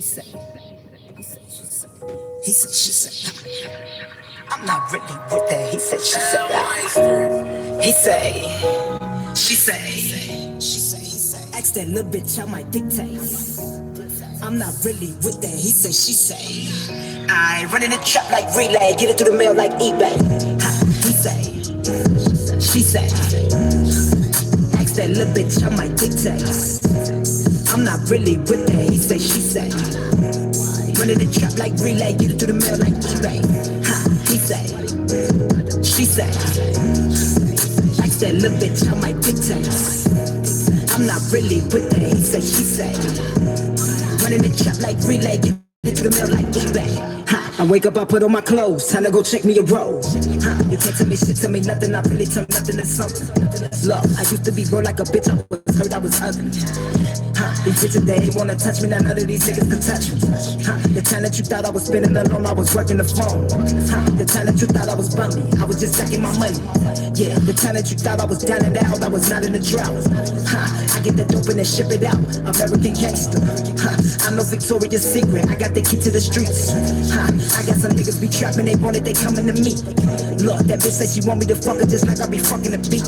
she said. He said, she said. I'm not really with that. He said, she said. He say, she say. Ask that little bitch, I might dictate. I'm not really with that. He say, she say. I run in the trap like relay, get it through the mail like eBay. He say, she say. Ask that little bitch, I might dictate. I'm not really with that. He say, she say. Run in the trap like relay, get it through the mail like eBay. He say, she say. Ask that little bitch, I might dictate. I'm not really with that. He say, she say. Running the trap like relay, get into the mail like eBay. I wake up, I put on my clothes, time to go check me a roll. You can't tell me shit, tell me nothing, I really turn nothing to something. Look, I used to be broke like a bitch, I was hurt, I was ugly. These bitches, they ain't wanna touch me, now none of these niggas can touch me. The time that you thought I was spending alone, I was working the phone. The time that you thought I was bummy, I was just stacking my money. Yeah, the time that you thought I was down and out, I was not in the drought. I get the dope and then ship it out, American gangster. I know Victoria's Secret, I got the key to the streets. I got some niggas be trapping, they want it, they coming to me. Look, that bitch said she want me to fuck her just like I be fucking the beat.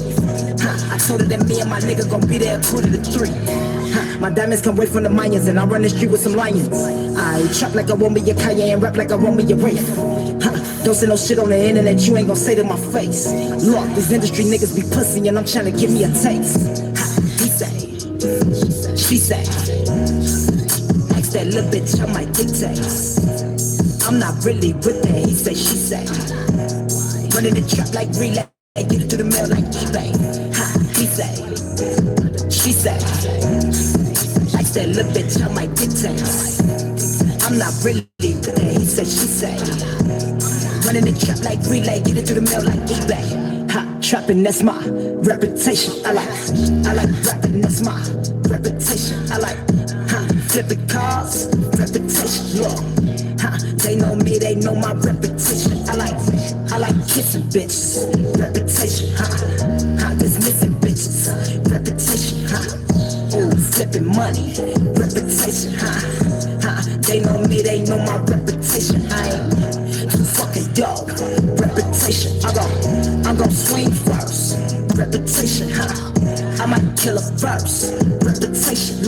I told her that me and my nigga gon' be there at 2:45. My diamonds come away from the Mayans and I run the street with some lions. I trap like I want me a Kanye and rap like I want me a Wraith. Don't say no shit on the internet you ain't gon' say to my face. Look, these industry niggas be pussy and I'm trying to give me a taste. He say, she say. Ask that little bitch, I might dictate. I'm not really with that, he say, she say. Running the trap like relay, get it to the mail like eBay. He say, she say. Ask that little bitch, I might dictate. I'm not really with that, he say, she say. Running the trap like relay, get it to the mail like eBay. Trapping, that's my reputation. I like rapping, that's my reputation. I like flipping cars, reputation. Yeah. They know me, they know my reputation. I like kissing bitches, reputation. Dismissing bitches, reputation. Ooh, flipping money, reputation. They know me, they know my reputation. I ain't too fucking dog, reputation. I'm gon' swing first, reputation. I might kill a first, reputation.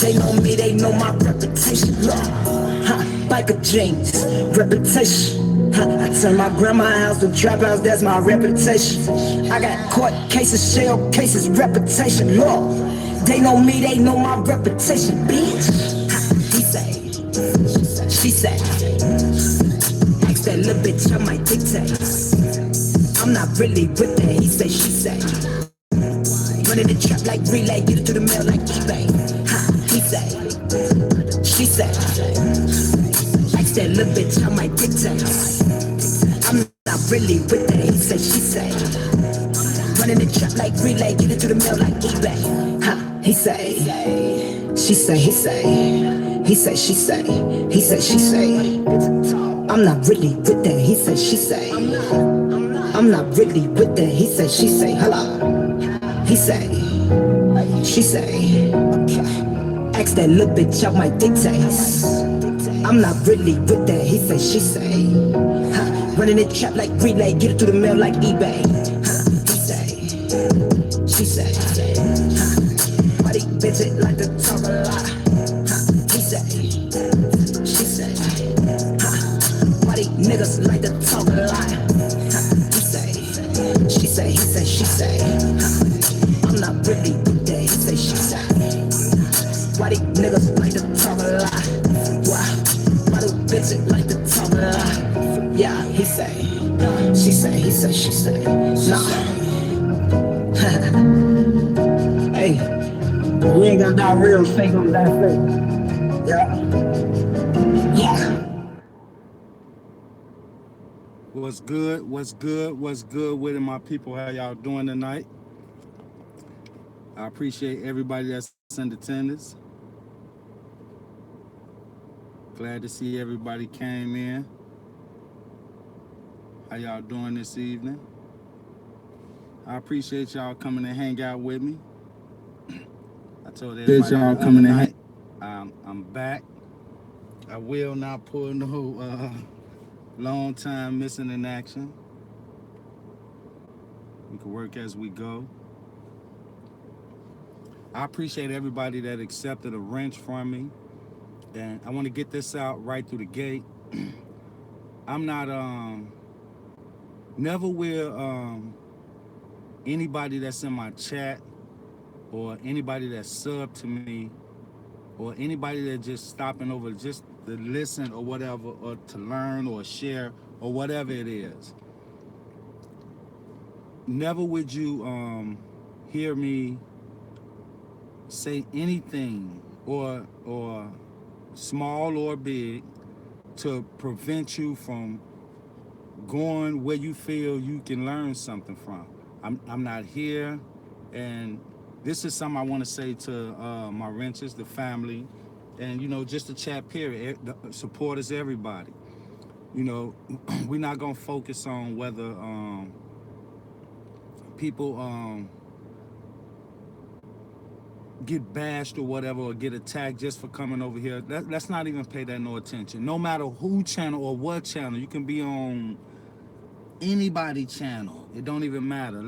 They know me, they know my reputation. Biker jeans, reputation. I turn my grandma's house to trap house, that's my reputation. I got court cases, shell cases, reputation. Lord, they know me, they know my reputation, bitch. He say, she say. Ask that little bitch, I might dictate. I'm not really with that, he say, she say. Running the trap like relay, get it to the mail like eBay. He say, she say. Ask that little bitch, I might dictate. I'm not really with that, he say, she say. Running the trap like relay, get it to the mail like eBay. He say, she say, he say. He say, she say, he say, she say. I'm not really with that, he say, she say. I'm not really with that, he say, she say. Hello. He say, she say. Ask that little bitch, I might dictate. I'm not really with that, he say, she say. Running the trap like relay, get it through the mail like eBay. He say, she say. Why these bitches like to talk a lot? He say, she say. Why these niggas like to talk a lot? He say, she say, he say, she say. I'm not really with that, he say, she say. Why these niggas like to talk a lot? Why do bitches like to talk a lot? Yeah, he say, she say, he say, she say. Nah. Hey, we ain't gonna die real, fake on that fake. Yeah. Yeah. What's good? What's good? What's good with it, my people? How y'all doing tonight? I appreciate everybody that's in attendance. Glad to see everybody came in. How y'all doing this evening? I appreciate y'all coming to hang out with me. I told everybody y'all coming to hang. I'm back. I will not pull no long time missing in action. We can work as we go. I appreciate everybody that accepted a wrench from me. And I want to get this out right through the gate. I'm not never will anybody that's in my chat or anybody that's sub to me or anybody that just stopping over just to listen or whatever or to learn or share or whatever it is. Never would you hear me say anything or small or big to prevent you from going where you feel you can learn something from. I'm not here, and this is something I want to say to my renters, the family, and just the chat period. The supporters, everybody. We're not gonna focus on whether people get bashed or whatever or get attacked just for coming over here. Let's not even pay that no attention. No matter who channel or what channel, you can be on anybody channel. It don't even matter.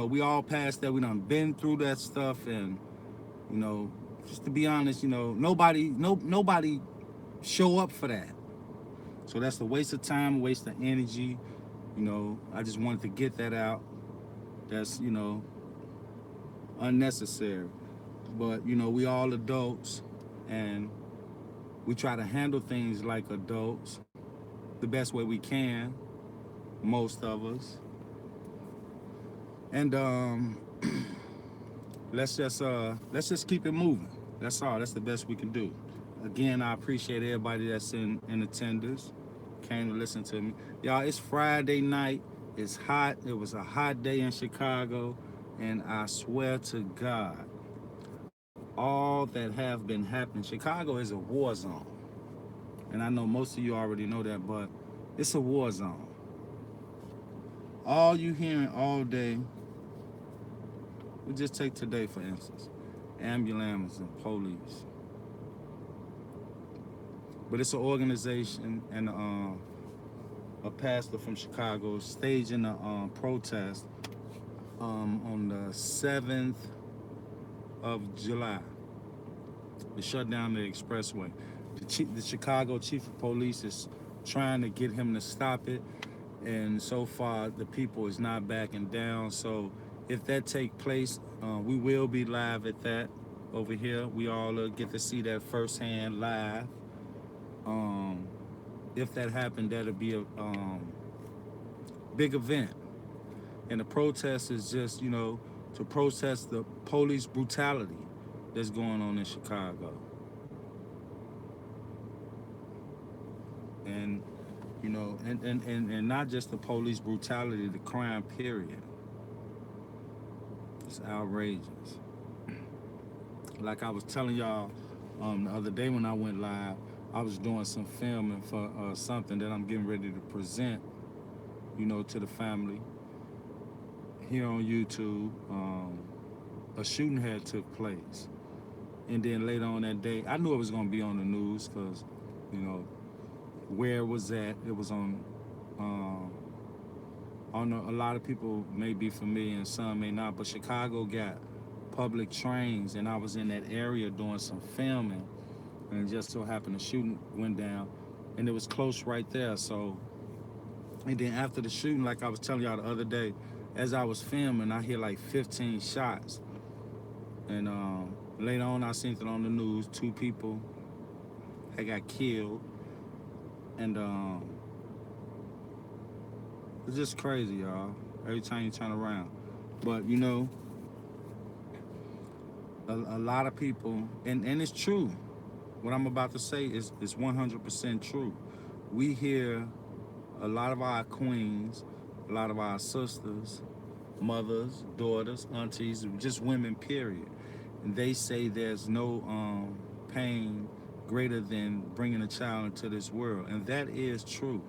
We all past that. We done been through that stuff, and you know, just to be honest, nobody show up for that. So that's a waste of time, a waste of energy. I just wanted to get that out. That's unnecessary. But we all adults, and we try to handle things like adults the best way we can. Most of us, and let's just keep it moving. That's all. That's the best we can do. Again, I appreciate everybody that's in attendance, came to listen to me. Y'all, it's Friday night. It's hot. It was a hot day in Chicago, and I swear to God, all that have been happening. Chicago is a war zone, and I know most of you already know that, but it's a war zone. All you hearing all day. We just take today for instance, ambulance and police. But it's an organization and a pastor from Chicago staging a protest on the 7th of July to shut down the expressway. The Chicago chief of police is trying to get him to stop it, and so far the people is not backing down. So if that take place, we will be live at that over here. We all get to see that firsthand live. If that happened, that'll be a big event. And the protest is just, to protest the police brutality that's going on in Chicago. And, and not just the police brutality, the crime period. It's outrageous. Like I was telling y'all the other day when I went live, I was doing some filming for something that I'm getting ready to present, to the family here on YouTube. A shooting had took place, and then later on that day, I knew it was gonna be on the news because, where it was at. It was on. I know a lot of people may be familiar and some may not, but Chicago got public trains, and I was in that area doing some filming, and it just so happened the shooting went down, and it was close right there. So, and then after the shooting, like I was telling y'all the other day, as I was filming, I hear like 15 shots, and later on I seen it on the news. 2 people had got killed, and it's just crazy, y'all. Every time you turn around, but a lot of people, and it's true. What I'm about to say is 100% true. We hear a lot of our queens, a lot of our sisters, mothers, daughters, aunties, just women, period. And they say there's no pain greater than bringing a child into this world. And that is true.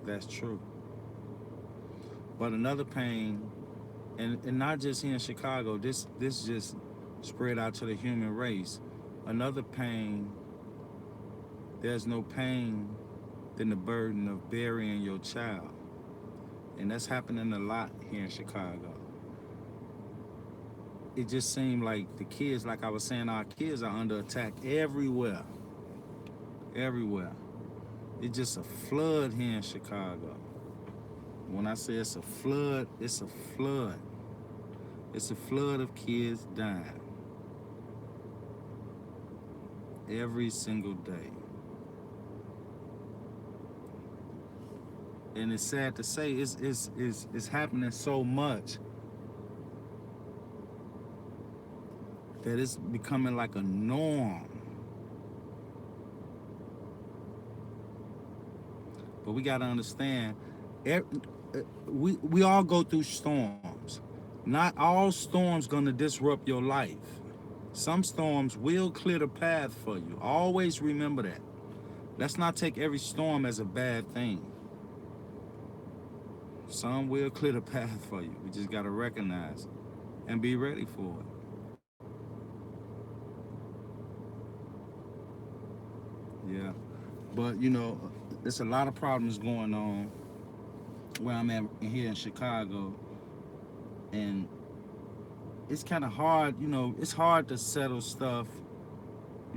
That's true. But another pain, and not just here in Chicago, this just spread out to the human race. Another pain, there's no pain than the burden of burying your child. And that's happening a lot here in Chicago. It just seemed like the kids, like I was saying, our kids are under attack everywhere. Everywhere. It's just a flood here in Chicago. When I say it's a flood, it's a flood. It's a flood of kids dying every single day. And it's sad to say it's happening so much that it's becoming like a norm. But we got to understand, we all go through storms. Not all storms gonna disrupt your life. Some storms will clear the path for you. Always remember that. Let's not take every storm as a bad thing. Some will clear the path for you. We just gotta recognize it and be ready for it. Yeah. But there's a lot of problems going on where I'm at here in Chicago, and it's kind of hard. It's hard to settle stuff.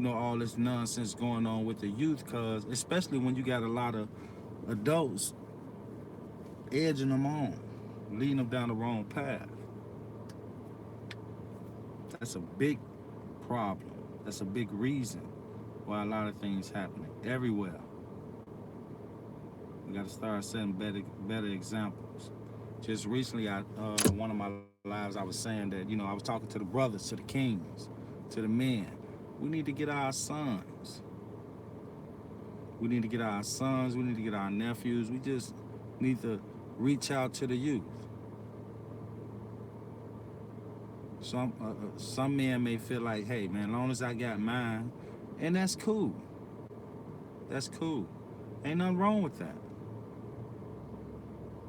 All this nonsense going on with the youth, cause especially when you got a lot of adults edging them on, leading them down the wrong path. That's a big problem. That's a big reason why a lot of things happening everywhere. We got to start setting better examples. Just recently, one of my lives, I was saying that I was talking to the brothers, to the kings, to the men. We need to get our sons. We need to get our sons. We need to get our nephews. We just need to reach out to the youth. Some men may feel like, hey man, as long as I got mine, and that's cool. That's cool. Ain't nothing wrong with that.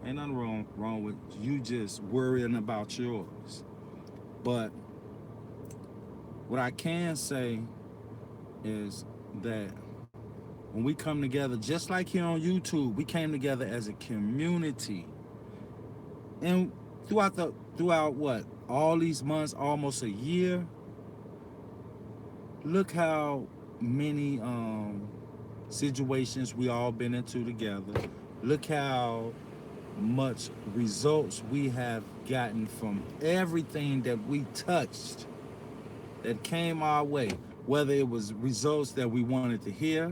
Ain't nothing wrong with you just worrying about yours. But what I can say is that when we come together, just like here on YouTube, we came together as a community. And throughout what? All these months, almost a year, look how many situations we all been into together. Look how much results we have gotten from everything that we touched that came our way, whether it was results that we wanted to hear,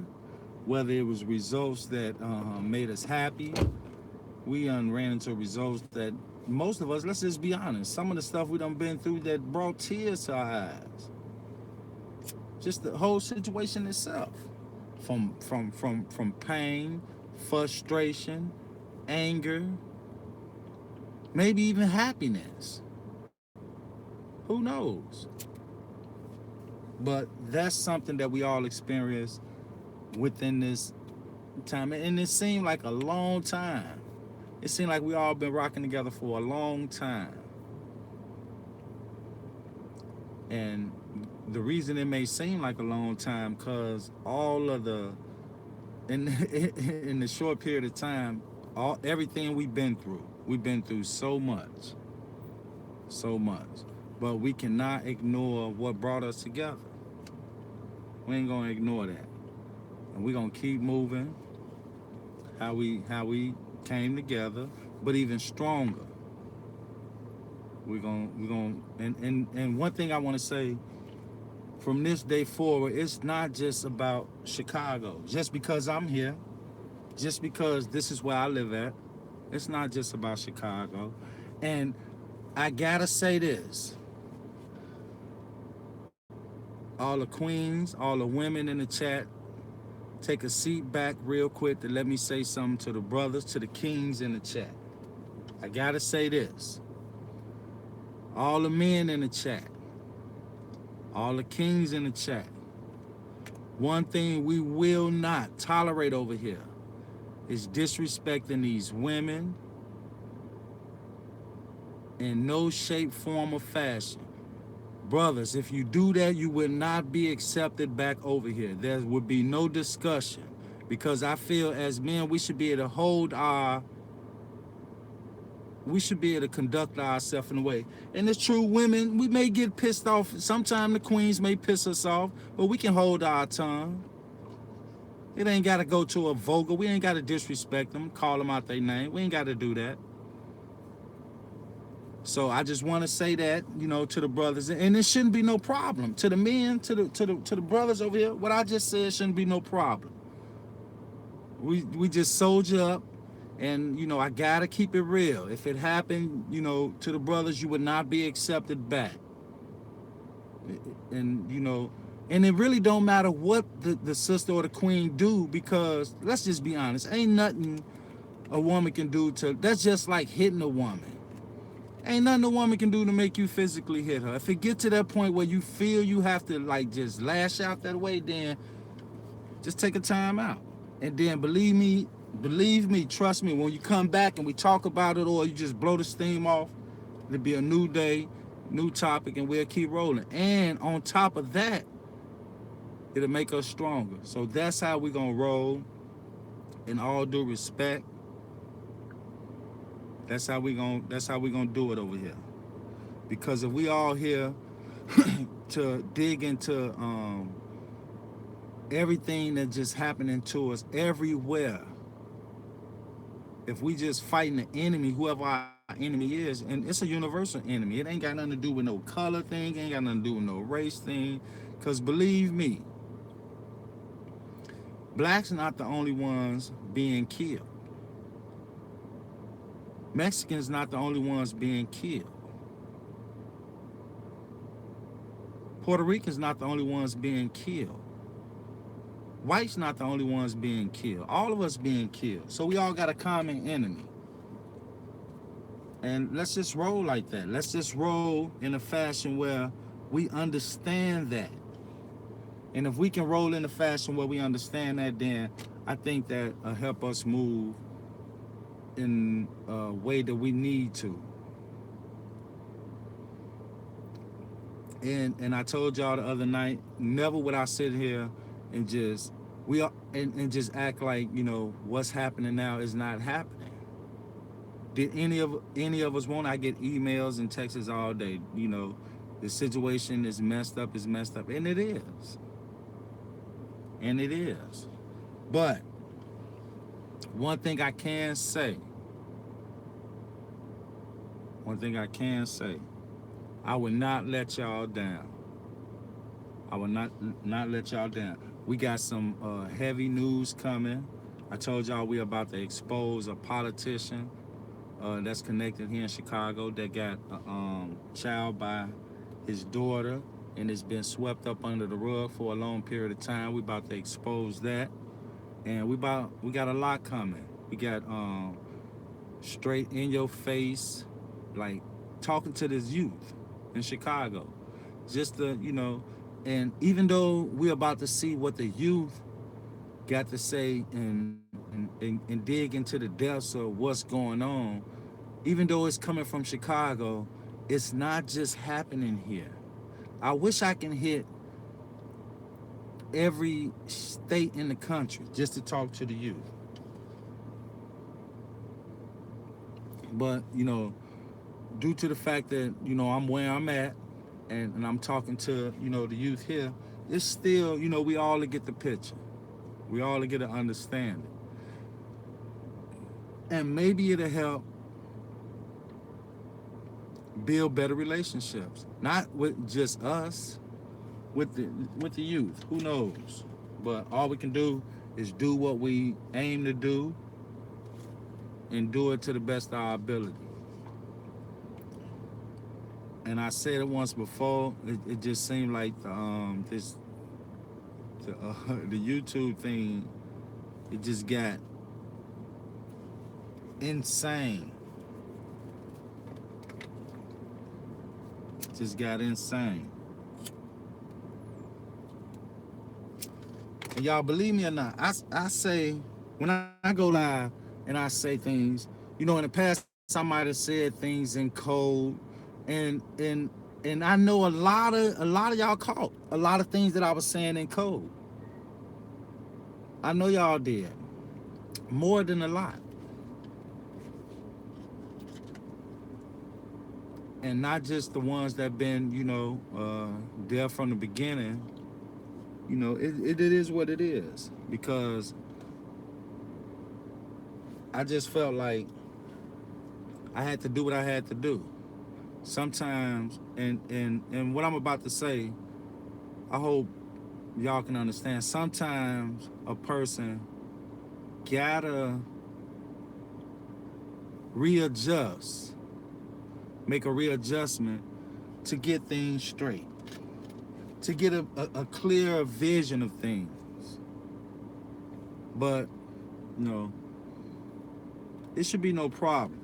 whether it was results that made us happy. We ran into results that most of us, let's just be honest, some of the stuff we done been through that brought tears to our eyes. Just the whole situation itself, from pain, frustration, anger, maybe even happiness. Who knows? But that's something that we all experience within this time. And it seemed like a long time. It seemed like we all been rocking together for a long time. And the reason it may seem like a long time, because all of the in the short period of time, everything we've been through so much. So much. But we cannot ignore what brought us together. We ain't gonna ignore that. And we're gonna keep moving how we came together, but even stronger. And one thing I want to say, from this day forward, it's not just about Chicago. Just because I'm here, just because this is where I live at, it's not just about Chicago. And I gotta say this: all the queens, all the women in the chat, take a seat back real quick to let me say something to the brothers, to the kings in the chat. I gotta say this: all the men in the chat, all the kings in the chat, one thing we will not tolerate over here is disrespecting these women in no shape, form, or fashion. Brothers, if you do that, you will not be accepted back over here. There would be no discussion. Because I feel as men, we should be able to we should be able to conduct ourselves in a way. And it's true, women, we may get pissed off. Sometimes the queens may piss us off, but we can hold our tongue. It ain't got to go to a vulgar. We ain't got to disrespect them, call them out their name. We ain't got to do that. So I just want to say that, to the brothers, and it shouldn't be no problem. To the men, to the brothers over here, what I just said shouldn't be no problem. We just soldier up, and I gotta keep it real. If it happened, to the brothers, you would not be accepted back. And it really don't matter what the sister or the queen do, because let's just be honest, ain't nothing a woman can do to. That's just like hitting a woman. Ain't nothing a woman can do to make you physically hit her. If it get to that point where you feel you have to like just lash out that way, then just take a time out. And then believe me, trust me, when you come back and we talk about it, or you just blow the steam off, it'll be a new day, new topic, and we'll keep rolling. And on top of that, it'll make us stronger. So that's how we gonna roll. In all due respect, that's how we gonna do it over here. Because if we all here to dig into everything that just happening to us everywhere, if we just fighting the enemy, whoever our enemy is, and it's a universal enemy. It ain't got nothing to do with no color thing, ain't got nothing to do with no race thing. Because believe me, blacks not the only ones being killed. Mexicans not the only ones being killed. Puerto Ricans not the only ones being killed. Whites not the only ones being killed. All of us being killed. So we all got a common enemy. And let's just roll like that. Let's just roll in a fashion where we understand that. And if we can roll in a fashion where we understand that, then I think that help us move in a way that we need to. And I told y'all the other night, never would I sit here and just and just act like what's happening now is not happening. Did any of us want? I get emails and texts all day. The situation is messed up, and it is, and it is. But one thing I can say, I will not let y'all down. I will not let y'all down. We got some heavy news coming. I told y'all we about to expose a politician that's connected here in Chicago that got a child by his daughter, and it's been swept up under the rug for a long period of time. We about to expose that, and we got a lot coming. We got straight in your face, like talking to this youth in Chicago, just to and even though we're about to see what the youth got to say and dig into the depths of what's going on, even though it's coming from Chicago, it's not just happening here. I wish I can hit every state in the country just to talk to the youth. But, due to the fact that, I'm where I'm at and I'm talking to, the youth here, it's still, we all to get the picture. We all to get an understanding. And maybe it'll help build better relationships. Not with just us, with the youth. Who knows? But all we can do is do what we aim to do and do it to the best of our ability. And I said it once before. It just seemed like the YouTube thing. It just got insane. Just got insane. And y'all believe me or not, I say when I go live and I say things, in the past I might have said things in code, and And I know a lot of y'all caught a lot of things that I was saying in code. I know y'all did more than a lot, and not just the ones that been there from the beginning. It is what it is, because I just felt like I had to do what I had to do. Sometimes, and what I'm about to say, I hope y'all can understand. Sometimes a person gotta readjust, make a readjustment to get things straight, to get a clear vision of things. But, you know, it should be no problem.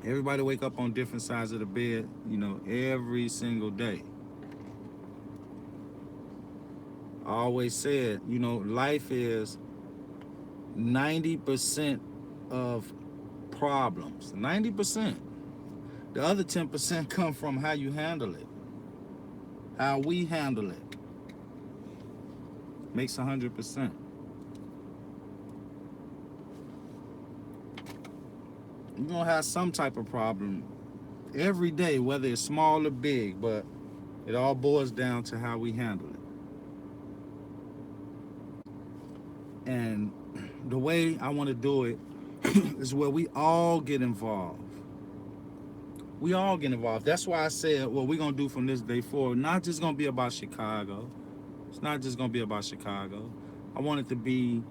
Everybody wake up on different sides of the bed, every single day. I always said, life is 90% of problems. 90%. The other 10% come from how you handle it. How we handle it makes 100%. You're gonna have some type of problem every day, whether it's small or big, but it all boils down to how we handle it. And the way I want to do it is where we all get involved. We all get involved. That's why I said what we're gonna do from this day forward, not just gonna be about Chicago. It's not just gonna be about Chicago. I want it to be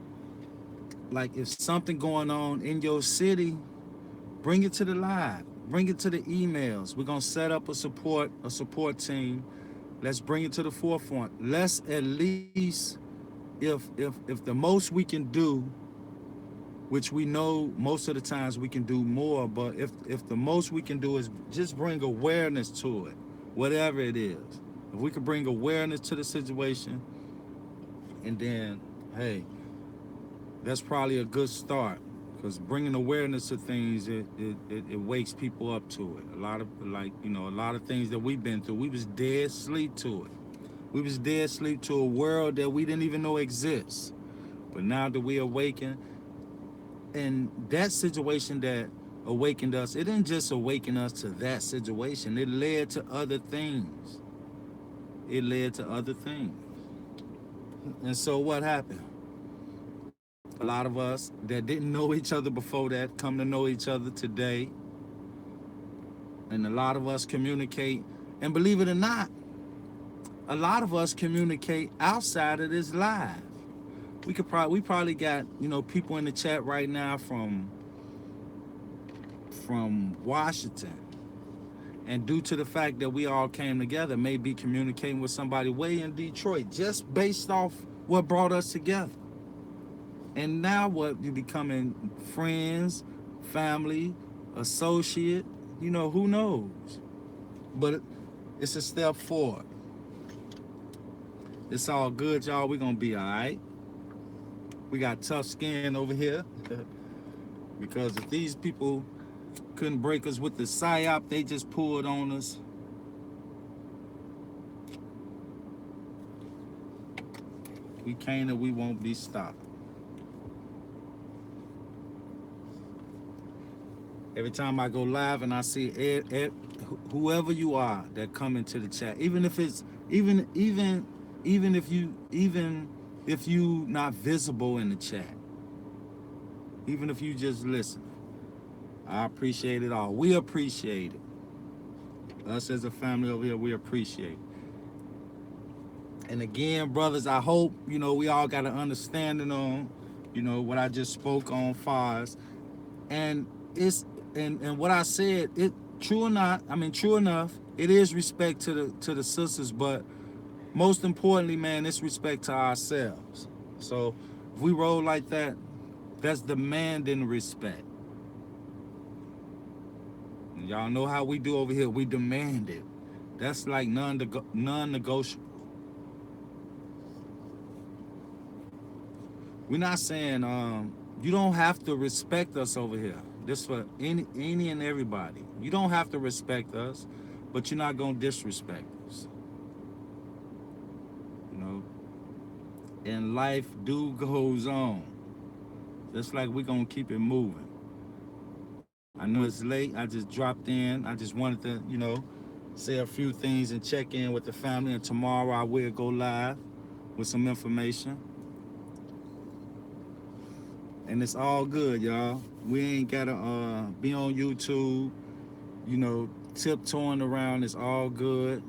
like, if something going on in your city, bring it to the live. Bring it to the emails. We're gonna set up a support team. Let's bring it to the forefront. Let's at least, if the most we can do, which we know most of the times we can do more, but if the most we can do is just bring awareness to it, whatever it is. If we could bring awareness to the situation, and then, hey, that's probably a good start, because bringing awareness to things, it wakes people up to it. A lot of, a lot of things that we've been through, we was dead asleep to it. We was dead asleep to a world that we didn't even know exists. But now that we awaken, and that situation that awakened us, it didn't just awaken us to that situation. It led to other things. It led to other things. And so what happened? A lot of us that didn't know each other before that come to know each other today. And a lot of us communicate. And believe it or not, a lot of us communicate outside of this live. We probably got, people in the chat right now from Washington. And due to the fact that we all came together, may be communicating with somebody way in Detroit, just based off what brought us together. And now what, you becoming friends, family, associate, who knows? But it's a step forward. It's all good, y'all. We're gonna be all right. We got tough skin over here. Because if these people couldn't break us with the psyop they just pulled on us, we can't and we won't be stopped. Every time I go live and I see whoever you are that come into the chat, even if it's even if you not visible in the chat, even if you just listen, I appreciate it all. We appreciate it. Us as a family over here, we appreciate it. And again, brothers, I hope we all got an understanding on what I just spoke on fars. And it's and what I said, it true or not, true enough, it is respect to the sisters, but most importantly, man, it's respect to ourselves. So if we roll like that, that's demanding respect. And y'all know how we do over here. We demand it. That's like non-negotiable. We're not saying you don't have to respect us over here. This for any and everybody. You don't have to respect us, but you're not gonna disrespect us. You know, and life goes on. Just like we're gonna keep it moving. I know it's late. I just dropped in. I just wanted to, say a few things and check in with the family. And tomorrow I will go live with some information. And it's all good, y'all. We ain't gotta be on YouTube, tiptoeing around. It's all good,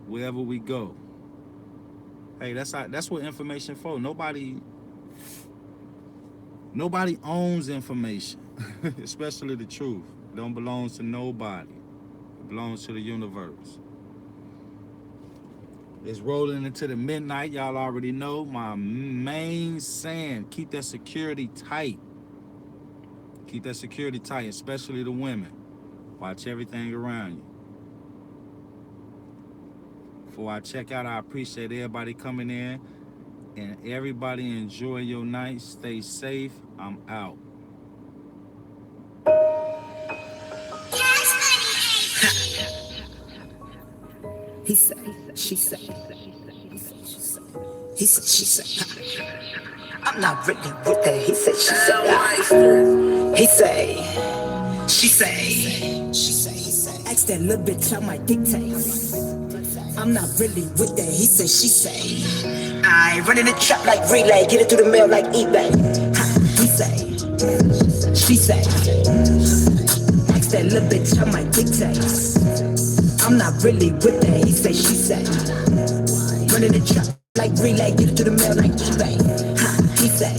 wherever we go. Hey, that's what information for. Nobody owns information, especially the truth. It don't belong to nobody. It belongs to the universe. It's rolling into the midnight. Y'all already know my main saying, keep that security tight. Keep that security tight, especially the women. Watch everything around you. Before I check out, I appreciate everybody coming in. And everybody enjoy your night. Stay safe. I'm out. He said, she said, he said, she said, I'm not really with that. He said, she said, he say, she say, ask that little bitch I might dictate. I'm not really with that. He said, she say, I run in the trap like relay, get it through the mail like eBay. He say, she say, ask that little bitch I might dictate. I'm not really with that. He say, she say, run in the trap like relay, get it through the mail like eBay. He say,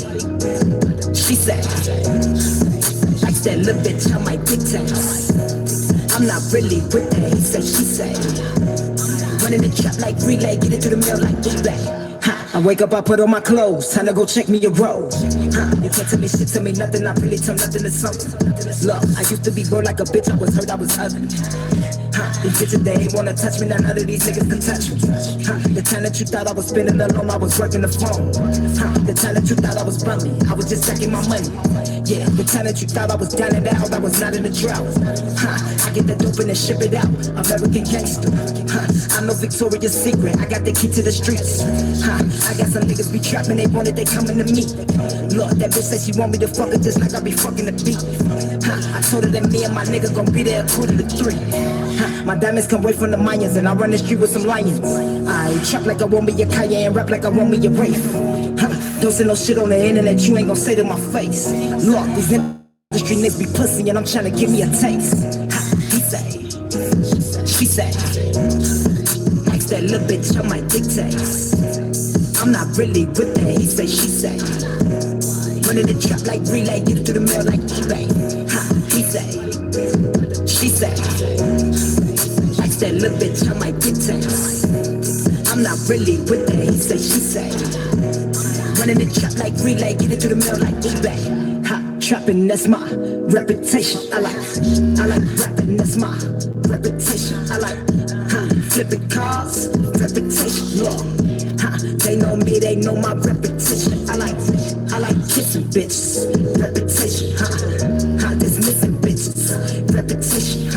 she say, ask that little bitch I might dictate. I'm not really with that. He say, she say, run in the trap like relay, get it through the mail like eBay. I wake up, I put on my clothes, time to go check me a roll. You can't tell me shit, tell me nothing, I really turn nothing to something. Look, I used to be broke like a bitch, I was hurt, I was ugly. These bitches, they ain't wanna touch me, now none of these niggas can touch me. The time that you thought I was spending alone, I was working the phone. The time that you thought I was bummy, I was just stacking my money. Yeah, the time that you thought I was down and out, I was not in the drought. I get the dope and then ship it out, American gangster. I know Victoria's Secret, I got the key to the streets. I got some niggas be trapping, they want it, they coming to me. Look, that bitch said she want me to fuck her just like I be fucking the beat. I told her that me and my nigga gon' be there at 2:45. My diamonds come away from the Mayans and I run the street with some lions. I trap like I want me a Kanye and rap like I want me a Wraith. Don't say no shit on the internet you ain't gon' say to my face. Look, these industry niggas be pussy and I'm tryna give me a taste. He say, she say, ask that little bitch I might dictate. I'm not really with that. He say, she say, running the trap like relay, get it through the mail like eBay. He say, she say, ask that little bitch I might dictate. I'm not really with that. He say, she say, running the trap like relay, get it through the mail like eBay. Trapping, that's my reputation. I like rapping, that's my reputation. I like flipping cars, reputation. Look, they know me, they know my reputation. I like kissing bitches, reputation. Dismissing bitches, reputation.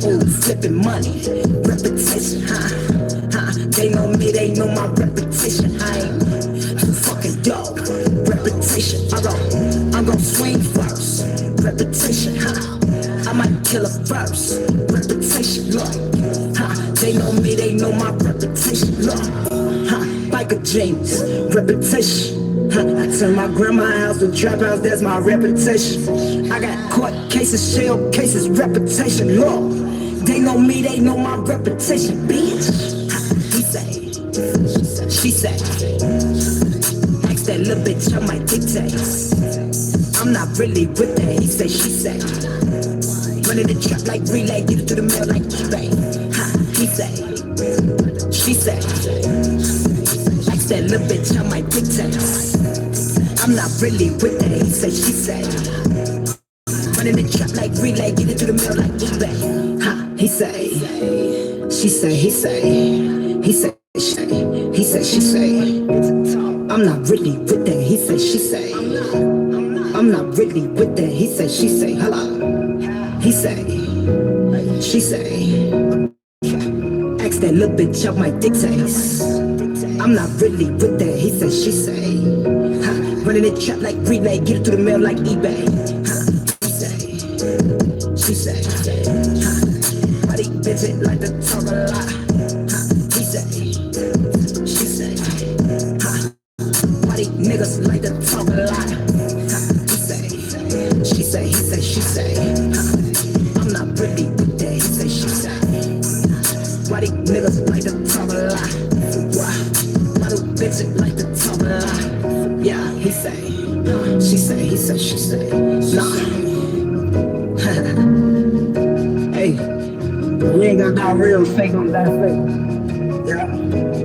Ooh, flipping money, reputation. They know me, they know my reputation. I ain't too fucking dope, reputation. I'm gon' swing first, reputation. I might kill a first, reputation. Look, they know me, they know my reputation. Look, biker jeans, reputation. I turn my grandma's house to trap house, that's my reputation. I got court cases, shell cases, reputation. Look, they know me, they know my reputation, bitch. He say, she say, ask that little bitch I might dictate. I'm not really with that. He say, she say, running the trap like relay, get it through the mail like eBay. He say, she say, ask that little bitch I might dictate. I'm not really with that. He say, she say, running the trap like relay, get it through the mail like eBay. He say, she say, he say, he say, he say, she say, I'm not really with that. He say, she say, I'm not really with that. He say, she say, hello. He say, She say, ask that little bitch out my dictates. I'm not really with that, he said, she say. Running the trap like relay, get it through the mail like eBay. She say, why they bitch it like the talk a lot? He say, she say, why they niggas like to talk a lot? He say, she say, he say, she say, I'm not really with that, he say, she say. Why they niggas like to talk a lot? Why do bitches like to talk a lot? Yeah, he say, she say, he say, she say, nah. Hey, we ain't got no real fake on that fake. Yeah.